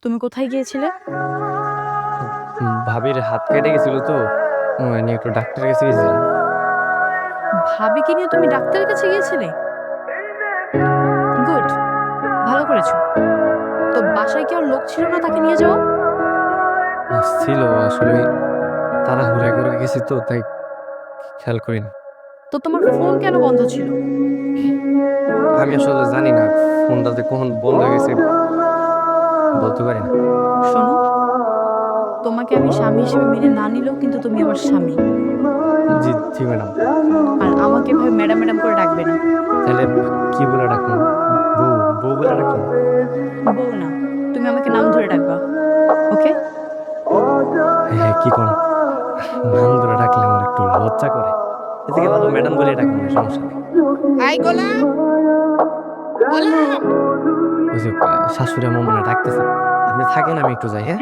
তুমি কোথায় গিয়েছিলে? ভাবির হাত কেটে গেছিল তো নিয়ে একটু ডাক্তারের কাছে গেছিলাম। ভাবিকে নিয়ে তুমি ডাক্তারের কাছে গিয়েছিলে? গুড, ভালো করেছো। তো বাসায় কি আর লোক ছিল না তাকে নিয়ে যাও? ছিল আসলে তাড়াহুড়া করে গেছি তো তাই খেয়াল করিনি। তো তোমার ফোন কেন বন্ধ ছিল? আমি আসলে জানি না ফোনটা যে কখন বন্ধ হয়ে গেছে, বলতে পারি না। শোনো, তোমাকে আমি স্বামী হিসেবে মেনে না নিলেও কিন্তু তুমি আমার স্বামী। জি জি ম্যাডাম। আর আমাকে এভাবে ম্যাডাম ম্যাডাম করে ডাকবে না। তাহলে কি বলে ডাকুন? বউ বউ বলে ডাকুন? বউ না, তুমি আমাকে নাম ধরে ডাকবা। ওকে? হ্যাঁ, কি কোন নাম ধরে ডাকলে আমার একটু লজ্জা করে। এদিকে ভালো ম্যাডাম বলে ডাকুন, সমস্যা নেই। আই গোলাম, গোলাম। ওই যে শাশুড়ি আমার মনে ডাকতেছে, আপনি থাকেন, আমি একটু যাই, হ্যাঁ।